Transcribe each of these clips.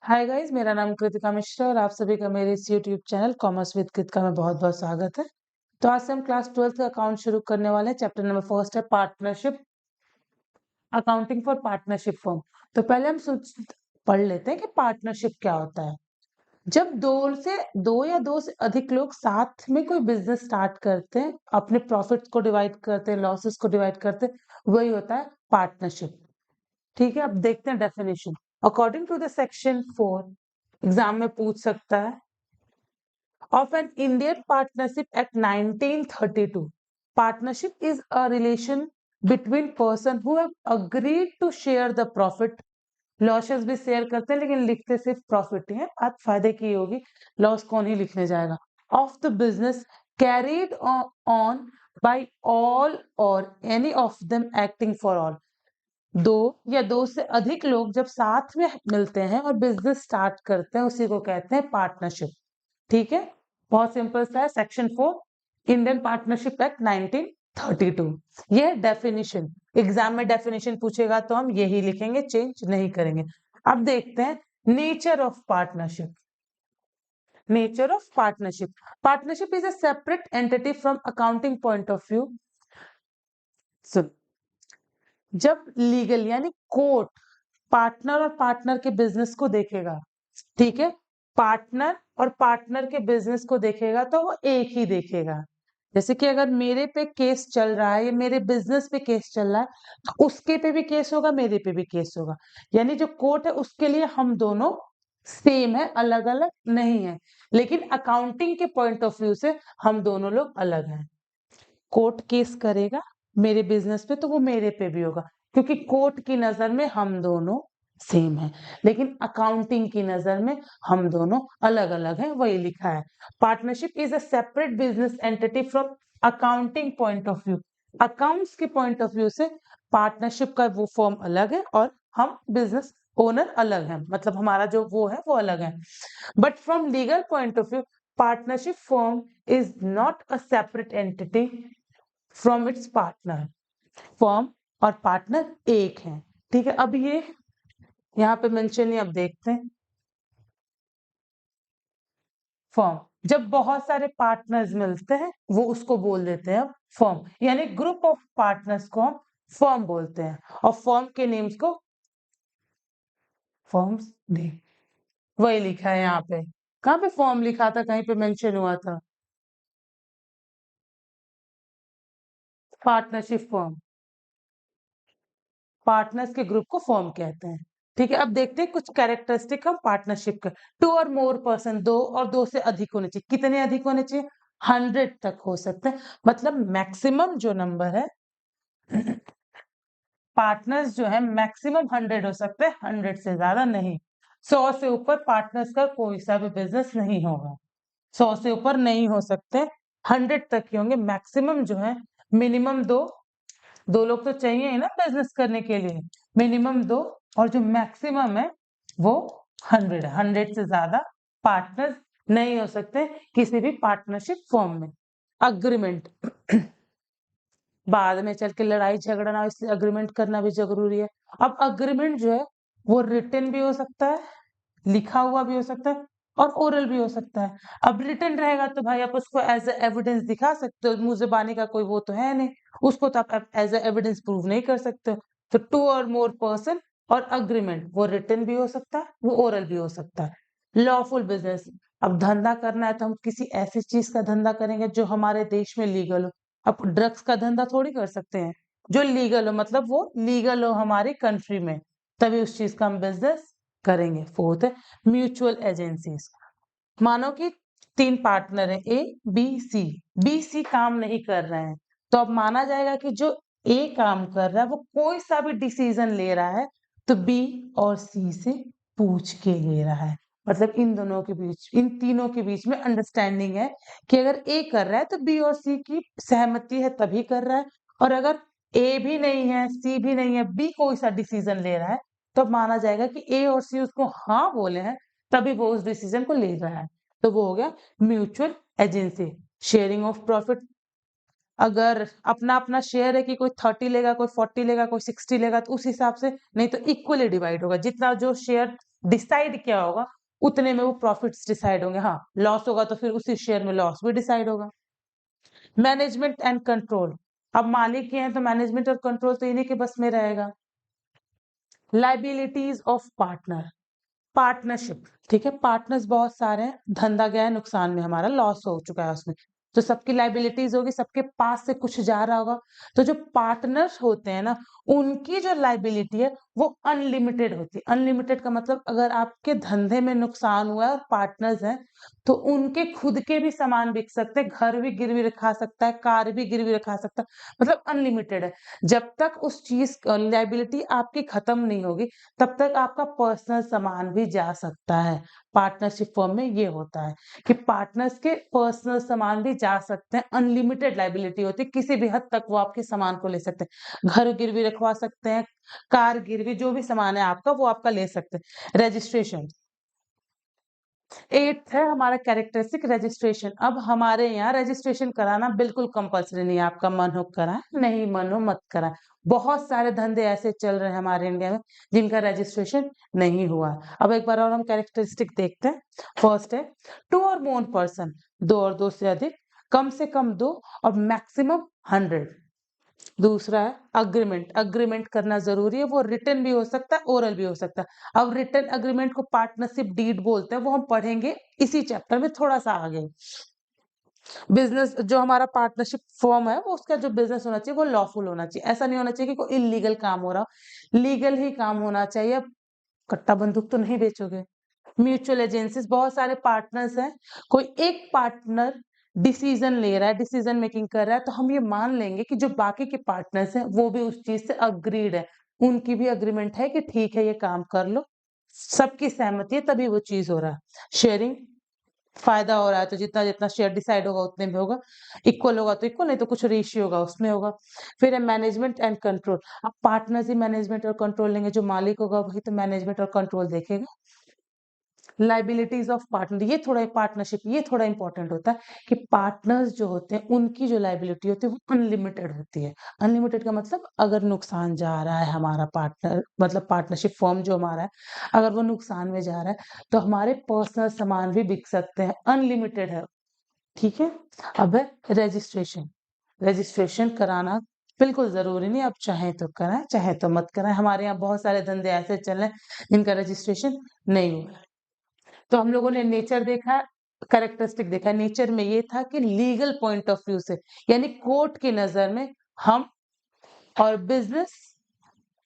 Hi guys, मेरा नाम कृतिका मिश्रा और आप सभी का मेरे इस YouTube channel commerce with Kritika में बहुत बहुत स्वागत है। तो आज से हम क्लास 12th का अकाउंट शुरू करने वाले हैं। चैप्टर नंबर फर्स्ट है partnership, accounting for partnership firm. तो पहले हम पढ़ लेते हैं कि पार्टनरशिप क्या होता है। जब दो या दो से अधिक लोग साथ में कोई बिजनेस स्टार्ट करते हैं, अपने प्रॉफिट्स को डिवाइड करते हैं, लॉसेस को डिवाइड करते हैं, वही होता है पार्टनरशिप। ठीक है, अब देखते हैं definition. According to the section 4, exam में पूछ सकता है, of an Indian Partnership Act 1932. Partnership is a relation between person who have agreed to share the profit. Losses भी शेयर करते हैं लेकिन लिखते सिर्फ प्रॉफिट ही है, बात फायदे की होगी, लॉस कौन ही लिखने जाएगा। Of the business carried on by all or any of them acting for all. दो या दो से अधिक लोग जब साथ में मिलते हैं और बिजनेस स्टार्ट करते हैं, उसी को कहते हैं पार्टनरशिप। ठीक है, बहुत सिंपल सा है। सेक्शन 4 इंडियन पार्टनरशिप एक्ट 1932, ये डेफिनेशन। एग्जाम में डेफिनेशन पूछेगा तो हम यही लिखेंगे, चेंज नहीं करेंगे। अब देखते हैं nature of partnership. Nature of partnership, partnership is a separate entity from accounting point of view. सुन, जब लीगल यानी कोर्ट पार्टनर और पार्टनर के बिजनेस को देखेगा, ठीक है, पार्टनर और पार्टनर के बिजनेस को देखेगा तो वो एक ही देखेगा। जैसे कि अगर मेरे पे केस चल रहा है या मेरे बिजनेस पे केस चल रहा है, तो उसके पे भी केस होगा, मेरे पे भी केस होगा। यानी जो कोर्ट है उसके लिए हम दोनों सेम है, अलग अलग नहीं है। लेकिन अकाउंटिंग के पॉइंट ऑफ व्यू से हम दोनों लोग अलग हैं। कोर्ट केस करेगा मेरे बिजनेस पे तो वो मेरे पे भी होगा, क्योंकि कोर्ट की नजर में हम दोनों सेम है, लेकिन अकाउंटिंग की नजर में हम दोनों अलग अलग हैं, वही लिखा है। Partnership is a separate business entity from accounting point of view. Accounts के पॉइंट ऑफ व्यू से पार्टनरशिप का वो फॉर्म अलग है और हम बिजनेस ओनर अलग हैं, मतलब हमारा जो वो है वो अलग है। But from legal point of view, partnership form is not a separate entity from its partner. Firm और पार्टनर एक हैं। ठीक है, अब ये यहाँ पे मेंशन है, अब देखते हैं। फर्म, जब बहुत सारे पार्टनर्स मिलते हैं वो उसको बोल देते हैं फर्म, यानी ग्रुप ऑफ पार्टनर्स को हम फर्म बोलते हैं, और फर्म के नेम्स को फर्म्स नेम, वही लिखा है यहाँ पे। कहाँ पे फर्म लिखा था, कहीं पे मेंशन हुआ था पार्टनरशिप फर्म, पार्टनर्स के ग्रुप को फर्म कहते हैं। ठीक है, अब देखते हैं कुछ कैरेक्टरिस्टिक हम पार्टनरशिप का। टू और मोर पर्सन, दो और दो से अधिक होने चाहिए। कितने अधिक होने चाहिए? 100 तक हो सकते हैं, मतलब मैक्सिमम जो नंबर है पार्टनर्स जो है मैक्सिमम 100 हो सकते हैं, 100 से ज्यादा नहीं। 100 से ऊपर पार्टनर्स का कोई सा भी बिजनेस नहीं होगा, 100 से ऊपर नहीं हो सकते, 100 तक ही होंगे मैक्सिमम जो है। मिनिमम दो, दो लोग तो चाहिए ही ना बिजनेस करने के लिए, मिनिमम दो, और जो मैक्सिमम है वो 100 है। 100 से ज्यादा पार्टनर नहीं हो सकते किसी भी पार्टनरशिप फॉर्म में। अग्रीमेंट, बाद में चल के लड़ाई झगड़ा ना हो, इसलिए अग्रीमेंट करना भी जरूरी है। अब अग्रीमेंट जो है वो रिटन भी हो सकता है, लिखा हुआ भी हो सकता है, और ओरल भी हो सकता है। अब रिटन रहेगा तो भाई आप उसको एज एविडेंस दिखा सकते हो, मुंह जुबानी का कोई वो तो है नहीं, उसको तो आप एज एविडेंस प्रूव नहीं कर सकते हो। तो टू और मोर पर्सन और अग्रीमेंट, वो रिटन भी हो सकता है, वो ओरल भी हो सकता है। लॉफुल बिजनेस, अब धंधा करना है तो हम किसी ऐसी चीज का धंधा करेंगे जो हमारे देश में लीगल हो। अब ड्रग्स का धंधा थोड़ी कर सकते हैं, जो लीगल हो, मतलब वो लीगल हो हमारी कंट्री में, तभी उस चीज का हम बिजनेस करेंगे। फोर्थ है म्यूचुअल एजेंसीज। मानो कि 3 पार्टनर है, A B C, B C काम नहीं कर रहे हैं, तो अब माना जाएगा कि जो ए काम कर रहा है वो कोई सा भी डिसीजन ले रहा है तो बी और सी से पूछ के ले रहा है। मतलब इन दोनों के बीच, इन तीनों के बीच में अंडरस्टैंडिंग है कि अगर ए कर रहा है तो बी और सी की सहमति है तभी कर रहा है, और अगर ए भी नहीं है, सी भी नहीं है, बी कोई सा डिसीजन ले रहा है, तो माना जाएगा कि ए और सी उसको हाँ बोले हैं तभी वो उस डिसीजन को ले रहा है। तो वो हो गया mutual agency. Sharing of profit, अगर अपना अपना शेयर है कि कोई 30 लेगा, कोई 40 लेगा, कोई 60 लेगा, तो उस हिसाब से नहीं तो इक्वली डिवाइड होगा। जितना जो शेयर डिसाइड क्या होगा, उतने में वो प्रॉफिट्स डिसाइड होंगे। हाँ, लॉस होगा तो फिर उसी शेयर में लॉस भी डिसाइड होगा। मैनेजमेंट एंड कंट्रोल, अब मालिक ही हैं तो मैनेजमेंट और कंट्रोल तो इन्हीं के बस में रहेगा। लाइबिलिटीज ऑफ पार्टनर, पार्टनरशिप, ठीक है, पार्टनर्स बहुत सारे हैं, धंधा गया है नुकसान में, हमारा लॉस हो चुका है उसमें, तो सबकी लाइबिलिटीज होगी, सबके पास से कुछ जा रहा होगा। तो जो पार्टनर्स होते हैं ना, उनकी जो लाइबिलिटी है वो अनलिमिटेड होती है। अनलिमिटेड का मतलब अगर आपके धंधे में नुकसान हुआ है और पार्टनर्स हैं, तो उनके खुद के भी सामान बिक सकते हैं, घर भी गिरवी रखा सकता है, कार भी गिरवी रखा सकता है, मतलब अनलिमिटेड है। जब तक उस चीज लाइबिलिटी आपकी खत्म नहीं होगी, तब तक आपका पर्सनल सामान भी जा सकता है। पार्टनरशिप फर्म में ये होता है कि पार्टनर्स के पर्सनल सामान भी जा सकते हैं, अनलिमिटेड लाइबिलिटी होती है, किसी भी हद तक वो आपके सामान को ले सकते हैं, घर गिरवी रखवा सकते हैं, कार गिरवी, जो भी सामान है आपका वो आपका ले सकते हैं। रजिस्ट्रेशन, 8th है हमारा कैरेक्टरिस्टिक रजिस्ट्रेशन। अब हमारे यहाँ रजिस्ट्रेशन कराना बिल्कुल कंपल्सरी नहीं है, आपका मन हो कराएं, नहीं मन हो मत कराएं। बहुत सारे धंधे ऐसे चल रहे हैं हमारे इंडिया में जिनका रजिस्ट्रेशन नहीं हुआ। अब एक बार और हम कैरेक्टरिस्टिक देखते हैं। फर्स्ट है 2 और मोर पर्सन, 2 और 2 से अधिक, कम से कम 2 और मैक्सिमम 100। दूसरा है अग्रीमेंट, अग्रीमेंट करना जरूरी है, वो रिटन भी हो सकता है, ओरल भी हो सकता है। अब रिटन अग्रीमेंट को पार्टनरशिप डीड बोलते हैं, वो हम पढ़ेंगे इसी चैप्टर में थोड़ा सा आगे। बिजनेस, जो हमारा पार्टनरशिप फॉर्म है, वो उसका जो बिजनेस होना चाहिए वो लॉफुल होना चाहिए, ऐसा नहीं होना चाहिए कि कोई इलीगल काम हो रहा, लीगल ही काम होना चाहिए। कट्टा बंदूक तो नहीं बेचोगे। म्यूचुअल एजेंसीज, बहुत सारे पार्टनर्स हैं, कोई एक पार्टनर डिसीजन ले रहा है, डिसीजन मेकिंग कर रहा है, तो हम ये मान लेंगे कि जो बाकी के पार्टनर्स हैं वो भी उस चीज से अग्रीड है, उनकी भी अग्रीमेंट है कि ठीक है ये काम कर लो, सबकी सहमति है तभी वो चीज हो रहा है। शेयरिंग, फायदा हो रहा है तो जितना जितना शेयर डिसाइड होगा उतने में होगा, इक्वल होगा तो इक्वल, नहीं तो कुछ रेशियो होगा उसमें होगा। फिर है मैनेजमेंट एंड कंट्रोल, अब पार्टनर्स ही मैनेजमेंट और कंट्रोल लेंगे, जो मालिक होगा वही तो मैनेजमेंट और कंट्रोल देखेगा। लाइबिलिटीज ऑफ पार्टनर, ये थोड़ा पार्टनरशिप, ये थोड़ा इंपॉर्टेंट होता है कि पार्टनर्स जो होते हैं उनकी जो लाइबिलिटी होती है वो अनलिमिटेड होती है। अनलिमिटेड का मतलब अगर नुकसान जा रहा है हमारा पार्टनर, मतलब पार्टनरशिप फॉर्म जो हमारा है, अगर वो नुकसान में जा रहा है तो हमारे पर्सनल सामान भी बिक सकते हैं, अनलिमिटेड है, ठीक है। अब है रजिस्ट्रेशन, रजिस्ट्रेशन कराना बिल्कुल जरूरी नहीं, आप चाहे तो कराएं चाहे तो मत कराएं। हमारे यहाँ बहुत सारे धंधे ऐसे चल रहे हैं जिनका रजिस्ट्रेशन नहीं हुआ। तो हम लोगों ने नेचर देखा, कैरेक्टरिस्टिक देखा। नेचर में ये था कि लीगल पॉइंट ऑफ व्यू से, यानी कोर्ट की नजर में हम और बिजनेस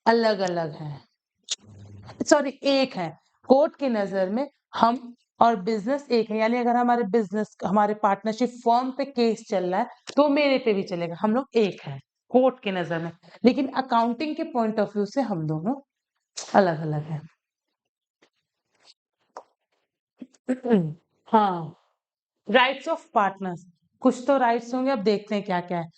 अलग अलग हैं, सॉरी एक है। कोर्ट की नजर में हम और बिजनेस एक है, यानी अगर हमारे बिजनेस, हमारे पार्टनरशिप फर्म पे केस चल रहा है तो मेरे पे भी चलेगा, हम लोग एक हैं कोर्ट की नजर में। लेकिन अकाउंटिंग के पॉइंट ऑफ व्यू से हम दोनों अलग अलग हैं। हाँ, राइट्स ऑफ पार्टनर्स, कुछ तो राइट्स होंगे, अब देखते हैं क्या क्या है।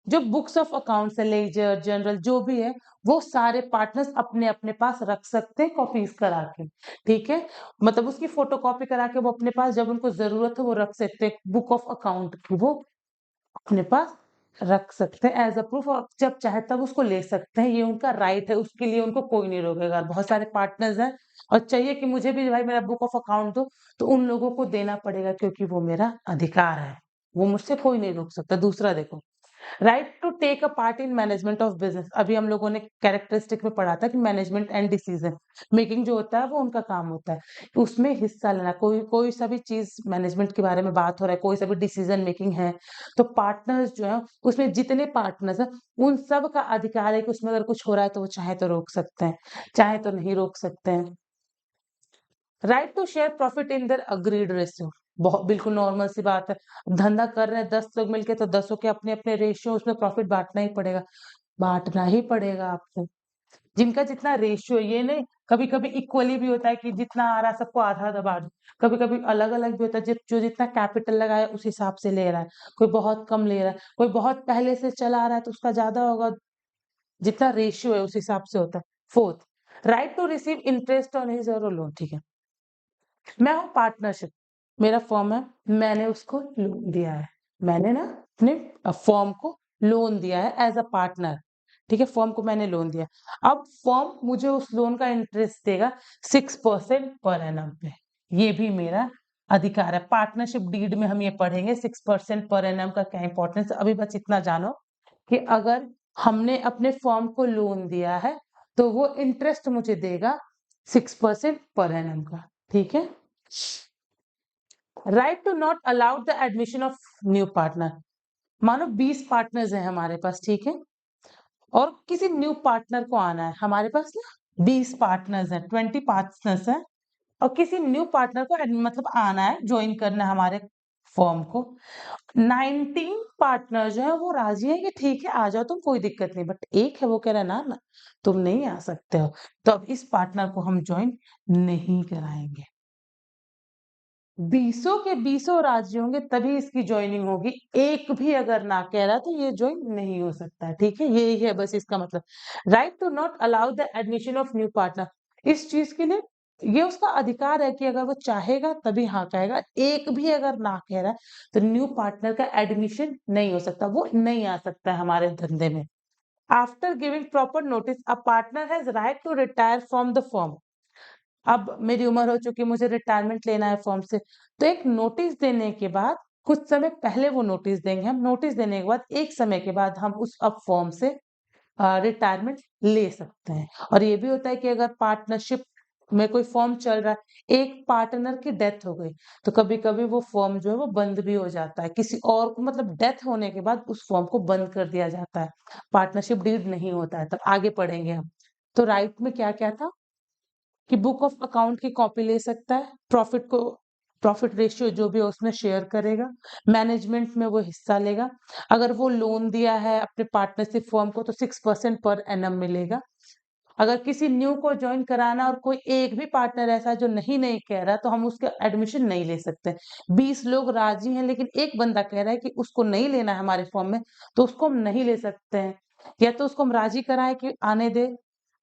जो बुक्स ऑफ अकाउंट्स है, लेजर जनरल जो भी है, वो सारे पार्टनर्स अपने अपने पास रख सकते हैं कॉपीज करा के, ठीक है, मतलब उसकी फोटो कॉपी करा के वो अपने पास जब उनको जरूरत है वो रख सकते हैं, बुक ऑफ अकाउंट की वो अपने पास रख सकते हैं एज अ प्रूफ, और जब चाहे तब उसको ले सकते हैं, ये उनका राइट है, उसके लिए उनको कोई नहीं रोकेगा। बहुत सारे पार्टनर्स हैं और चाहिए कि मुझे भी भाई मेरा बुक ऑफ अकाउंट दो, तो उन लोगों को देना पड़ेगा क्योंकि वो मेरा अधिकार है, वो मुझसे कोई नहीं रोक सकता। दूसरा देखो, right to take a part in management of business, अभी हम लोगों ने कैरेक्टरिस्टिक में पढ़ा था कि मैनेजमेंट एंड डिसीजन मेकिंग जो होता है वो उनका काम होता है, उसमें हिस्सा लेना, कोई कोई सा भी चीज मैनेजमेंट के बारे में बात हो रहा है, कोई सा भी डिसीजन मेकिंग है, तो पार्टनर्स जो है उसमें जितने पार्टनर्स हैं उन सब का अधिकार है कि उसमें अगर कुछ हो रहा है तो वो चाहे तो रोक सकते हैं, चाहे तो नहीं रोक सकते हैं। Right to share profit in their agreed ratio, बहुत बिल्कुल नॉर्मल सी बात है। धंधा कर रहे हैं 10 लोग मिलके तो 10 के अपने अपने रेशियो, उसमें प्रॉफिट बांटना ही पड़ेगा, बांटना ही पड़ेगा आपको, जिनका जितना रेशियो, ये नहीं कभी कभी इक्वली भी होता है कि जितना आ रहा है सबको आधा आधा बांट, कभी कभी अलग अलग भी होता है, जो जितना कैपिटल लगाया उस हिसाब से ले रहा है, कोई बहुत कम ले रहा है, कोई बहुत पहले से चला आ रहा है तो उसका ज्यादा होगा, जितना रेशियो है उस हिसाब से होता है। Fourth, right to receive interest on his और लोन, ठीक है, मैं हूँ पार्टनरशिप, मेरा फॉर्म है, मैंने उसको लोन दिया है, मैंने ना अपने फॉर्म को लोन दिया है एज अ पार्टनर, ठीक है, फर्म को मैंने लोन दिया, अब फर्म मुझे उस लोन का इंटरेस्ट देगा 6% पर एनम पे, ये भी मेरा अधिकार है। पार्टनरशिप डीड में हम ये पढ़ेंगे 6% पर एनम का क्या इंपॉर्टेंस है। अभी बस इतना जानो कि अगर हमने अपने फर्म को लोन दिया है तो वो इंटरेस्ट मुझे देगा 6% पर एनम का, ठीक है। Right to not allowed the admission of new partner, मानो 20 पार्टनर्स हैं हमारे पास, ठीक है, और किसी न्यू पार्टनर को आना है हमारे पास ना, 20 पार्टनर्स हैं, 20 पार्टनर्स हैं, और किसी न्यू पार्टनर को मतलब आना है, ज्वाइन करना है हमारे फर्म को। 19 पार्टनर जो है वो राजी है कि ठीक है आ जाओ तुम, कोई दिक्कत नहीं, बट एक है वो कह रहा है ना ना तुम नहीं आ सकते हो, तो अब इस पार्टनर को हम ज्वाइन नहीं कराएंगे। 20 के 20 राजी होंगे तभी इसकी ज्वाइनिंग होगी, एक भी अगर ना कह रहा तो ये ज्वाइन नहीं हो सकता है, ठीक है, यही है बस इसका मतलब। Right to not allow the admission of new partner, इस चीज के लिए ये उसका अधिकार है कि अगर वो चाहेगा तभी हाँ कहेगा, एक भी अगर ना कह रहा है तो न्यू पार्टनर का एडमिशन नहीं हो सकता, वो नहीं आ सकता है हमारे धंधे में। After giving proper notice a partner has right to retire from the firm, अब मेरी उम्र हो चुकी, मुझे रिटायरमेंट लेना है फॉर्म से, तो एक नोटिस देने के बाद कुछ समय पहले वो नोटिस देंगे हम, नोटिस देने के बाद एक समय के बाद हम उस अब फॉर्म से रिटायरमेंट ले सकते हैं। और ये भी होता है कि अगर पार्टनरशिप में कोई फॉर्म चल रहा है, एक पार्टनर की डेथ हो गई, तो कभी कभी वो फॉर्म जो है वो बंद भी हो जाता है, किसी और को मतलब डेथ होने के बाद उस फॉर्म को बंद कर दिया जाता है, पार्टनरशिप डीड नहीं होता है, तब आगे पढ़ेंगे हम। तो राइट में क्या क्या था कि बुक ऑफ अकाउंट की कॉपी ले सकता है, प्रॉफिट को, प्रॉफिट रेशियो जो भी है उसमें शेयर करेगा, मैनेजमेंट में वो हिस्सा लेगा, अगर वो लोन दिया है अपने पार्टनरशिप फर्म को तो 6% पर एनम मिलेगा, अगर किसी न्यू को ज्वाइन कराना और कोई एक भी पार्टनर ऐसा जो नहीं नहीं कह रहा तो हम उसके एडमिशन नहीं ले सकते। 20 लोग राजी हैं लेकिन एक बंदा कह रहा है कि उसको नहीं लेना है हमारे फॉर्म में, तो उसको हम नहीं ले सकते हैं, या तो उसको हम राजी कराएं कि आने दे,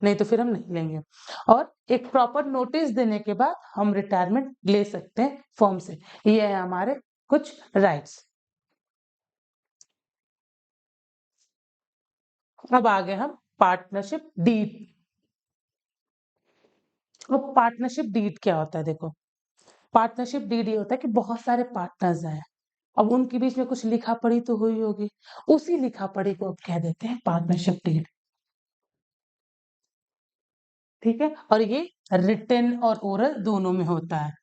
नहीं तो फिर हम नहीं लेंगे। और एक प्रॉपर नोटिस देने के बाद हम रिटायरमेंट ले सकते हैं फॉर्म से, ये है हमारे कुछ राइट्स। अब आगे हम पार्टनरशिप डीड। अब पार्टनरशिप डीड क्या होता है, देखो पार्टनरशिप डीड ये होता है कि बहुत सारे पार्टनर्स हैं, अब उनके बीच में कुछ लिखा पढ़ी तो हुई होगी, उसी लिखा पढ़ी को अब कह देते हैं पार्टनरशिप डीड, ठीक है। और ये रिटन और ओरल दोनों में होता है,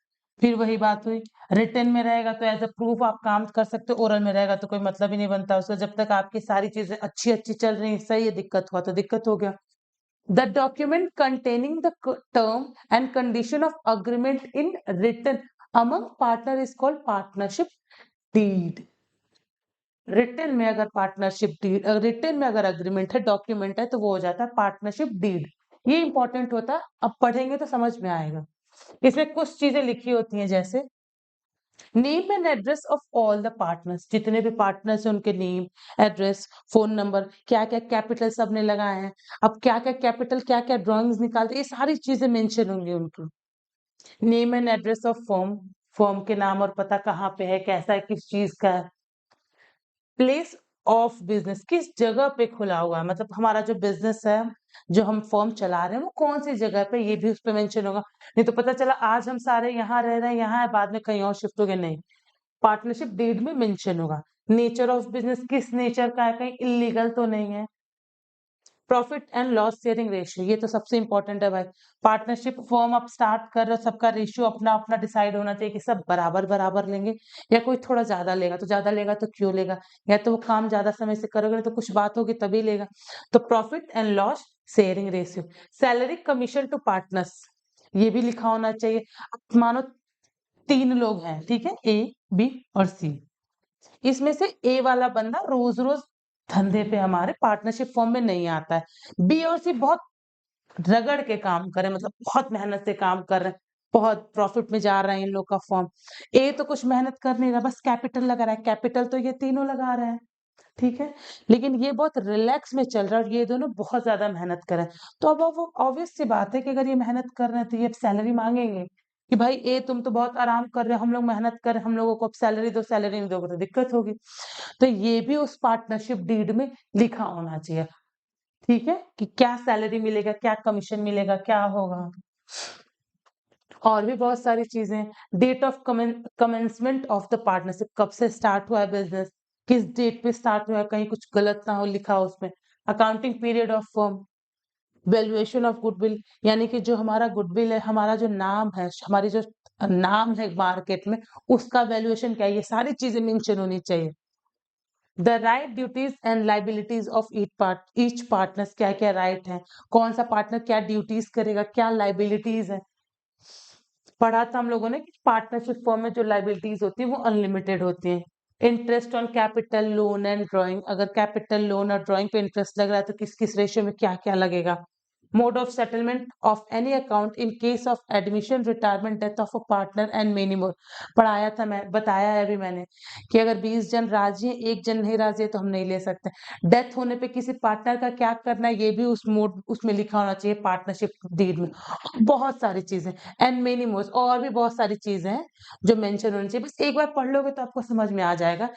फिर वही बात हुई, रिटन में रहेगा तो एज अ प्रूफ आप काम कर सकते हो, ओरल में रहेगा तो कोई मतलब ही नहीं बनता उसका, जब तक आपकी सारी चीजें अच्छी अच्छी चल रही, सही है, दिक्कत हुआ तो दिक्कत हो गया। The document containing the term and condition of agreement in written among partner is called partnership deed. Written में अगर पार्टनरशिप डीड, रिटन में अगर अग्रीमेंट है, डॉक्यूमेंट है, तो वो हो जाता है पार्टनरशिप डीड। ये इंपॉर्टेंट होता है, अब पढ़ेंगे तो समझ में आएगा। इसमें कुछ चीजें लिखी होती हैं जैसे name and address of all the partners, जितने भी पार्टनर्स हैं उनके नेम, एड्रेस, फोन नंबर, क्या क्या कैपिटल सबने लगाए हैं, अब क्या क्या कैपिटल क्या क्या ड्राइंग्स निकालते, ये सारी चीजें मेंशन होंगी उनकी। Name and address of firm, firm के नाम और पता कहाँ पे है, कैसा है, किस चीज का है। प्लेस ऑफ बिजनेस, किस जगह पे खुला हुआ है, मतलब हमारा जो बिजनेस है, जो हम फर्म चला रहे हैं वो कौन सी जगह पे, ये भी उस पर मेंशन होगा, नहीं तो पता चला आज हम सारे यहाँ रह रहे हैं, यहाँ है, बाद में कहीं और शिफ्ट हो गए, नहीं, पार्टनरशिप डीड में मेंशन होगा। नेचर ऑफ बिजनेस, किस नेचर का है, कहीं इलीगल तो नहीं है। Profit and loss sharing ratio, ये तो सबसे इंपॉर्टेंट है भाई, पार्टनरशिप फर्म आप स्टार्ट कर रहे हो, सबका रेशियो अपना अपना डिसाइड होना चाहिए कि सब बराबर बराबर लेंगे, या कोई थोड़ा ज्यादा लेगा तो ज्यादा लेगा तो क्यों लेगा, या तो वो काम ज्यादा समय से करोगे तो कुछ बात होगी तभी लेगा। तो profit and loss sharing ratio, salary commission to partners, ये भी लिखा होना चाहिए। अब मानो 3 लोग हैं, ठीक है, ए बी और सी, इसमें से ए वाला बंदा रोज रोज धंधे पे हमारे पार्टनरशिप फॉर्म में नहीं आता है, बी और सी बहुत रगड़ के काम कर रहे हैं, मतलब बहुत मेहनत से काम कर रहे हैं, बहुत प्रॉफिट में जा रहे हैं इन लोग का फॉर्म। ए तो कुछ मेहनत कर नहीं रहा, बस कैपिटल लगा रहा है, कैपिटल तो ये तीनों लगा रहे हैं, ठीक है, लेकिन ये बहुत रिलैक्स में चल रहा है और ये दोनों बहुत ज्यादा मेहनत कर रहे हैं, तो अब वो ऑब्वियस सी बात है कि अगर ये मेहनत कर रहे हैं तो ये सैलरी मांगेंगे कि भाई ए तुम तो बहुत आराम कर रहे हो, हम लोग मेहनत कर रहे हैं, हम लोगों को अब सैलरी दो, सैलरी नहीं दोगे तो दिक्कत होगी। तो ये भी उस पार्टनरशिप डीड में लिखा होना चाहिए। ठीक है, कि क्या सैलरी मिलेगा, क्या कमीशन मिलेगा, क्या होगा, और भी बहुत सारी चीजें। Date of commencement of the partnership, कब से स्टार्ट हुआ है बिजनेस, किस डेट पे स्टार्ट हुआ है, कहीं कुछ गलत ना हो लिखा हो उसमें। Accounting period of firm, valuation of goodwill, यानी कि जो हमारा गुडविल है, हमारा जो नाम है, हमारी जो नाम है मार्केट में, उसका वैल्यूएशन क्या है, ये सारी चीजें मेंशन होनी चाहिए। The right duties and liabilities of each partner, क्या क्या राइट है, कौन सा पार्टनर क्या ड्यूटीज करेगा, क्या लाइबिलिटीज है। पढ़ा था हम लोगों ने कि पार्टनरशिप फॉर्म में जो लाइबिलिटीज होती है वो अनलिमिटेड होती हैं। Interest on capital, loan and drawing, अगर कैपिटल, लोन और ड्राइंग पे इंटरेस्ट लग रहा है तो किस किस रेशियो में क्या क्या लगेगा। Mode of settlement of any account in case of admission, retirement, death of a partner and many more. पढ़ाया था, मैं बताया है अभी मैंने, कि अगर 20 जन राजी है, एक जन नहीं राजी है तो हम नहीं ले सकते। डेथ होने पे किसी पार्टनर का क्या करना है, ये भी उस मोड उसमें लिखा होना चाहिए पार्टनरशिप डीड में। बहुत सारी चीजें, एंड मेनी मोर, और भी बहुत सारी चीजें हैं जो मेंशन होनी चाहिए। बस एक बार पढ़ लोगे तो आपको समझ में आ जाएगा।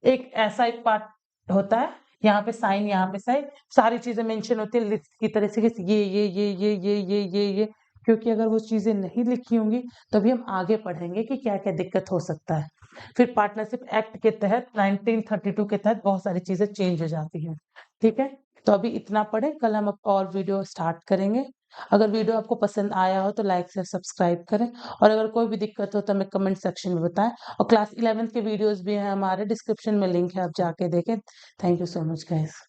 एक ऐसा एक पार्ट होता है, यहाँ पे साइन, यहाँ पे साइन, सारी चीजें मेंशन होती है लिस्ट की तरह से कि ये, क्योंकि अगर वो चीजें नहीं लिखी होंगी तभी हम आगे पढ़ेंगे कि क्या क्या दिक्कत हो सकता है। फिर पार्टनरशिप एक्ट के तहत 1932 के तहत बहुत सारी चीजें चेंज हो जाती हैं। ठीक है, तो अभी इतना पढ़े, कल हम और वीडियो स्टार्ट करेंगे। अगर वीडियो आपको पसंद आया हो तो लाइक से सब्सक्राइब करें, और अगर कोई भी दिक्कत हो तो हमें कमेंट सेक्शन में बताएं। और क्लास 11th के वीडियोस भी हैं हमारे, डिस्क्रिप्शन में लिंक है, आप जाके देखें। Thank you so much guys.